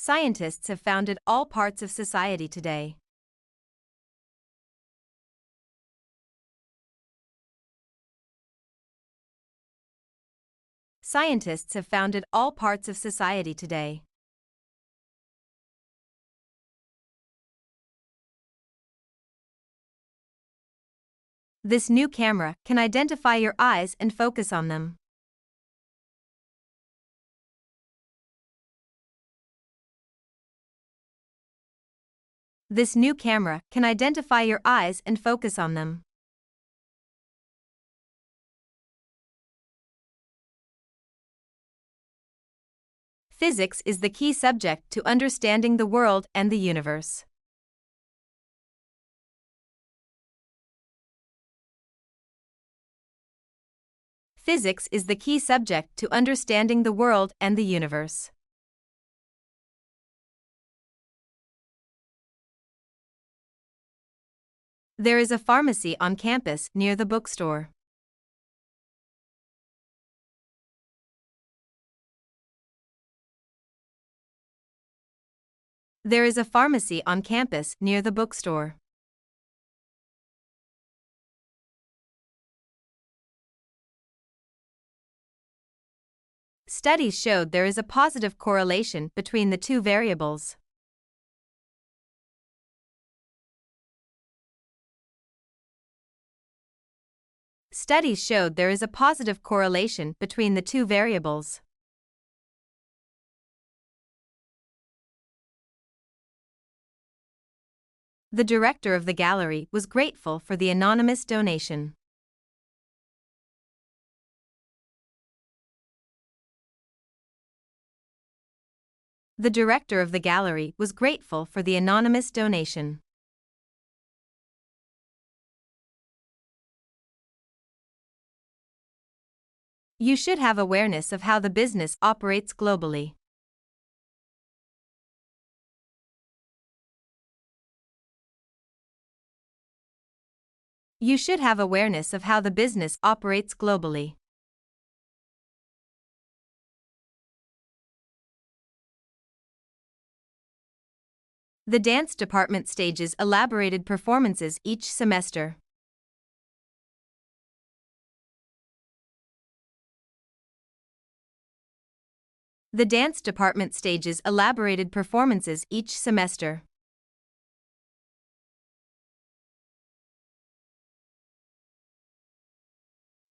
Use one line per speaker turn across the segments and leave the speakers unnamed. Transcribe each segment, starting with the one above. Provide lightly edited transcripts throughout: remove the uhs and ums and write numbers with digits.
Scientists have founded all parts of society today. Scientists have founded all parts of society today. This new camera can identify your eyes and focus on them. This new camera can identify your eyes and focus on them. Physics is the key subject to understanding the world and the universe. Physics is the key subject to understanding the world and the universe. There is a pharmacy on campus near the bookstore. There is a pharmacy on campus near the bookstore. Studies showed there is a positive correlation between the two variables. Studies showed there is a positive correlation between the two variables. The director of the gallery was grateful for the anonymous donation. The director of the gallery was grateful for the anonymous donation. You should have awareness of how the business operates globally. You should have awareness of how the business operates globally. The dance department stages elaborated performances each semester. The dance department stages elaborated performances each semester.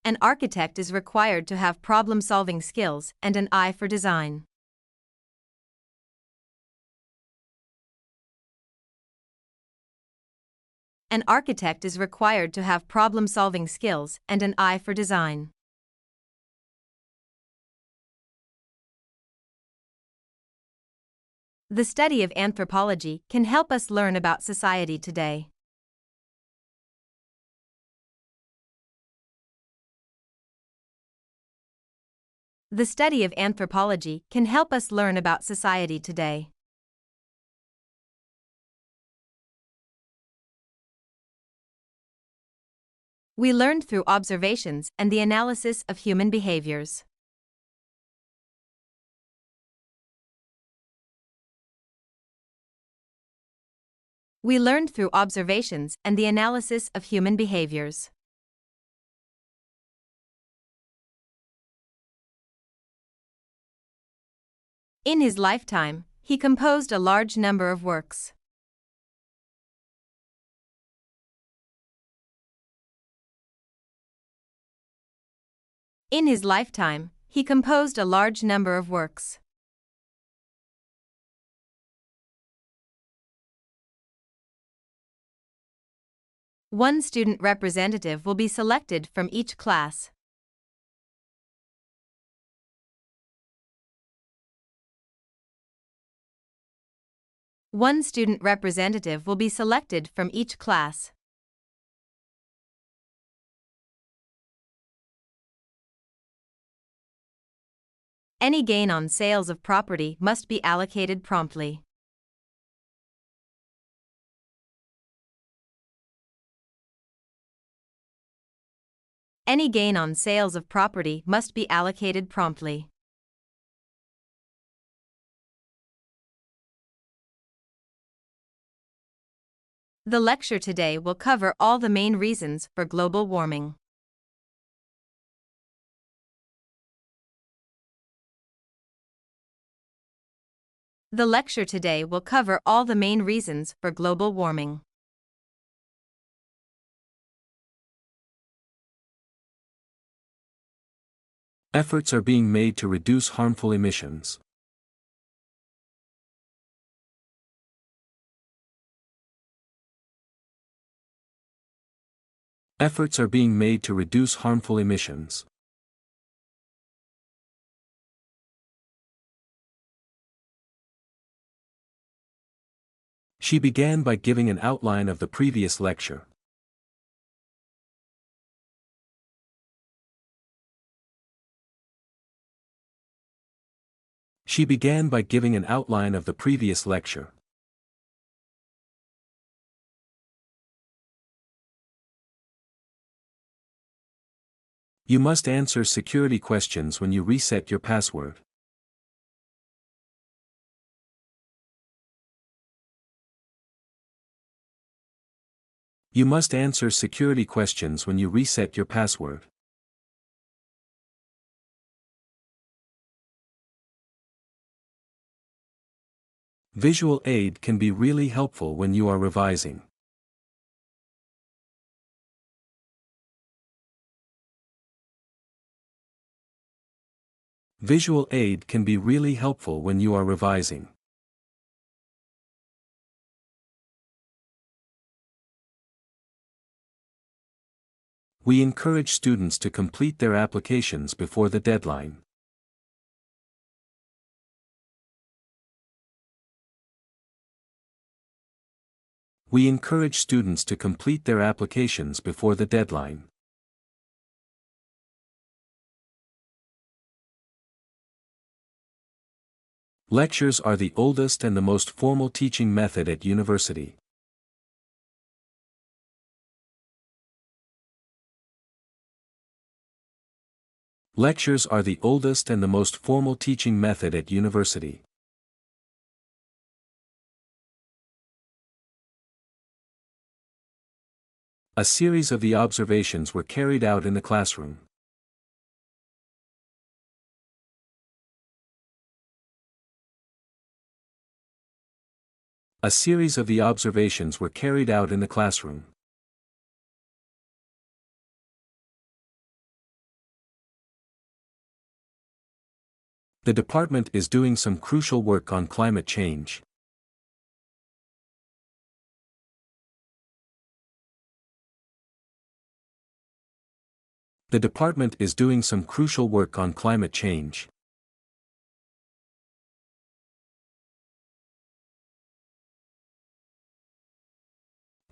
An architect is required to have problem-solving skills and an eye for design. An architect is required to have problem-solving skills and an eye for design. The study of anthropology can help us learn about society today. The study of anthropology can help us learn about society today. We learned through observations and the analysis of human behaviors. We learned through observations and the analysis of human behaviors. In his lifetime, he composed a large number of works. In his lifetime, he composed a large number of works. One student representative will be selected from each class. One student representative will be selected from each class. Any gain on sales of property must be allocated promptly. Any gain on sales of property must be allocated promptly. The lecture today will cover all the main reasons for global warming. The lecture today will cover all the main reasons for global warming.
Efforts are being made to reduce harmful emissions. Efforts are being made to reduce harmful emissions. She began by giving an outline of the previous lecture. She began by giving an outline of the previous lecture. You must answer security questions when you reset your password. You must answer security questions when you reset your password. Visual aid can be really helpful when you are revising. Visual aid can be really helpful when you are revising. We encourage students to complete their applications before the deadline. We encourage students to complete their applications before the deadline. Lectures are the oldest and the most formal teaching method at university. Lectures are the oldest and the most formal teaching method at university. A series of the observations were carried out in the classroom. A series of the observations were carried out in the classroom. The department is doing some crucial work on climate change. The department is doing some crucial work on climate change.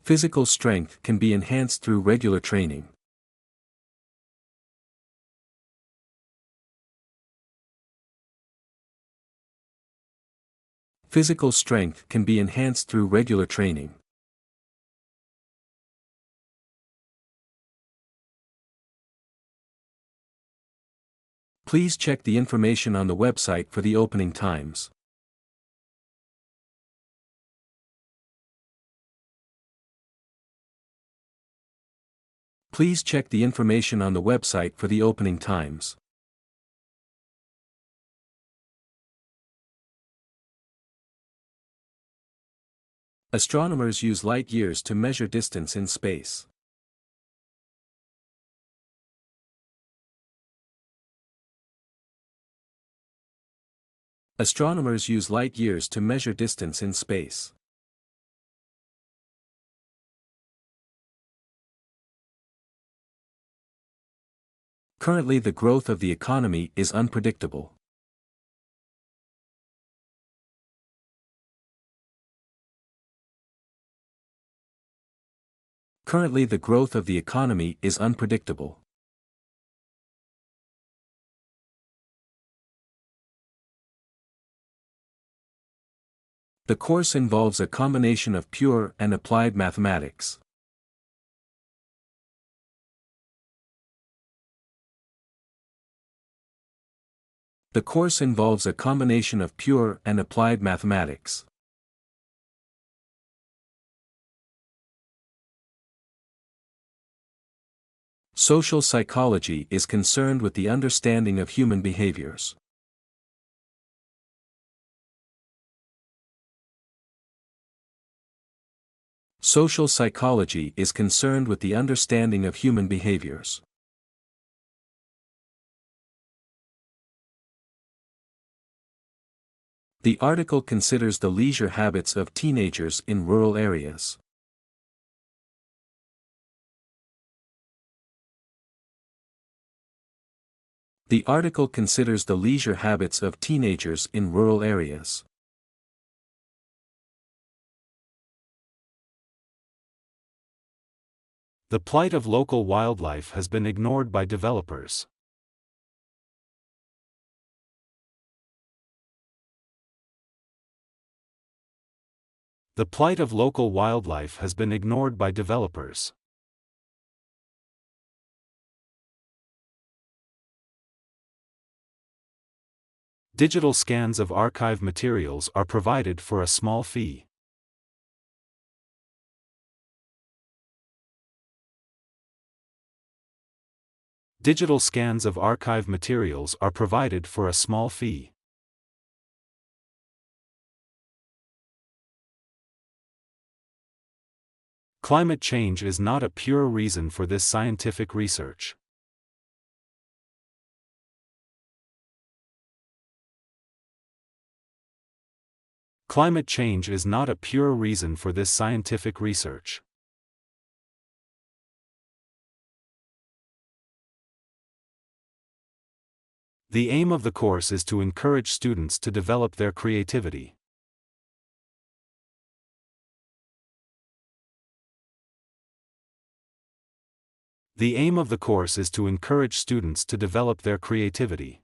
Physical strength can be enhanced through regular training. Physical strength can be enhanced through regular training. Please check the information on the website for the opening times. Please check the information on the website for the opening times. Astronomers use light years to measure distance in space. Astronomers use light years to measure distance in space. Currently, the growth of the economy is unpredictable. Currently, the growth of the economy is unpredictable. The course involves a combination of pure and applied mathematics. The course involves a combination of pure and applied mathematics. Social psychology is concerned with the understanding of human behaviors. Social psychology is concerned with the understanding of human behaviors. The article considers the leisure habits of teenagers in rural areas. The article considers the leisure habits of teenagers in rural areas.
The plight of local wildlife has been ignored by developers. The plight of local wildlife has been ignored by developers. Digital scans of archive materials are provided for a small fee. Digital scans of archive materials are provided for a small fee. Climate change is not a pure reason for this scientific research. Climate change is not a pure reason for this scientific research. The aim of the course is to encourage students to develop their creativity. The aim of the course is to encourage students to develop their creativity.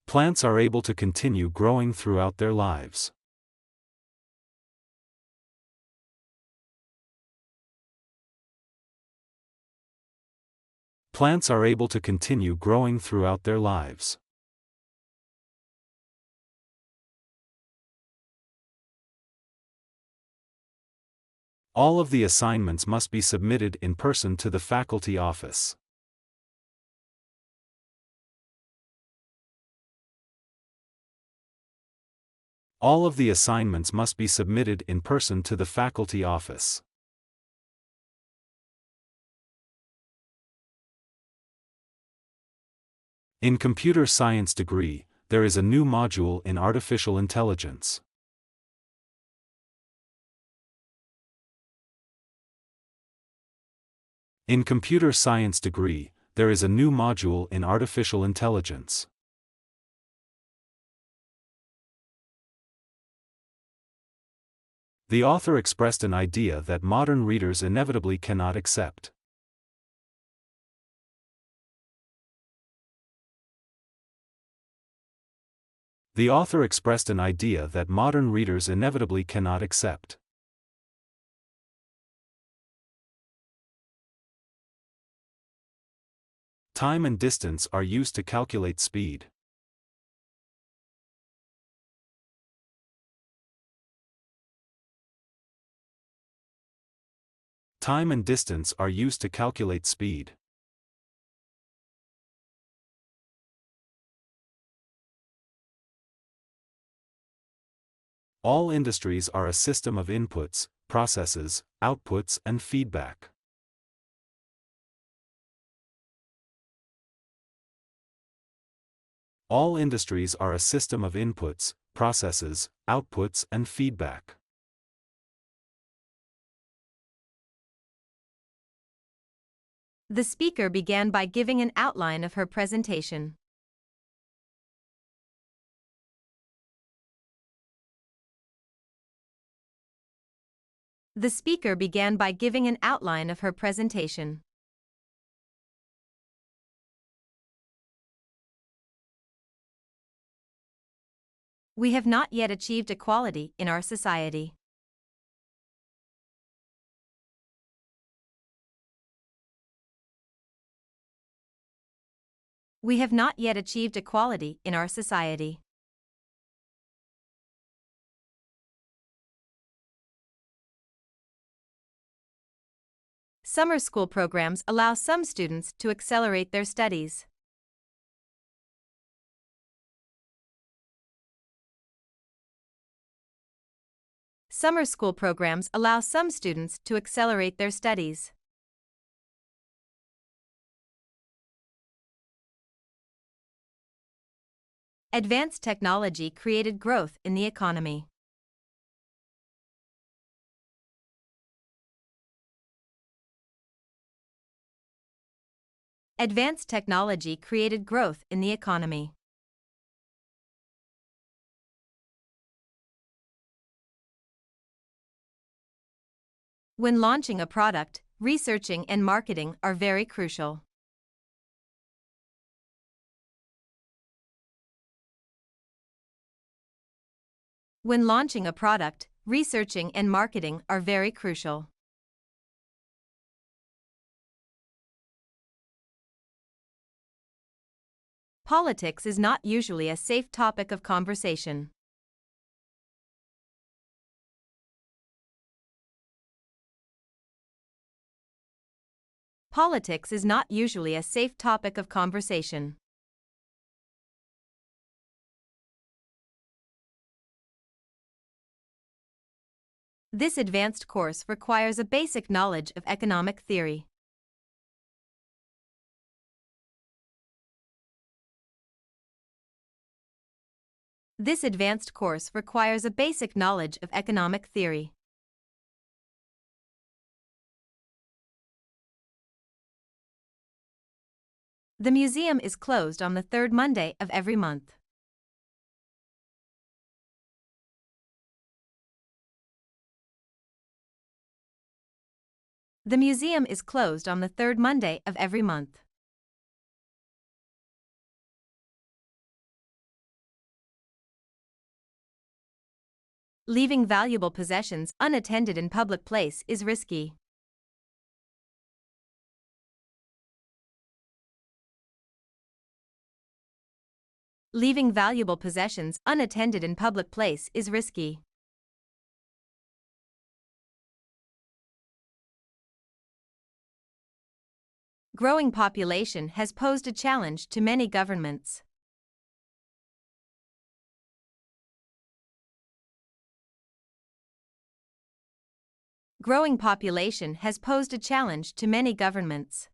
Plants are able to continue growing throughout their lives. Plants are able to continue growing throughout their lives. All of the assignments must be submitted in person to the faculty office. All of the assignments must be submitted in person to the faculty office. In computer science degree, there is a new module in artificial intelligence. In computer science degree, there is a new module in artificial intelligence. The author expressed an idea that modern readers inevitably cannot accept. The author expressed an idea that modern readers inevitably cannot accept. Time and distance are used to calculate speed. Time and distance are used to calculate speed. All industries are a system of inputs, processes, outputs, and feedback. All industries are a system of inputs, processes, outputs, and feedback.
The speaker began by giving an outline of her presentation. The speaker began by giving an outline of her presentation. We have not yet achieved equality in our society. We have not yet achieved equality in our society. Summer school programs allow some students to accelerate their studies. Summer school programs allow some students to accelerate their studies. Advanced technology created growth in the economy. Advanced technology created growth in the economy. When launching a product, researching and marketing are very crucial. When launching a product, researching and marketing are very crucial. Politics is not usually a safe topic of conversation. Politics is not usually a safe topic of conversation. This advanced course requires a basic knowledge of economic theory. This advanced course requires a basic knowledge of economic theory. The museum is closed on the third Monday of every month. The museum is closed on the third Monday of every month. Leaving valuable possessions unattended in public place is risky. Leaving valuable possessions unattended in public place is risky. Growing population has posed a challenge to many governments. Growing population has posed a challenge to many governments.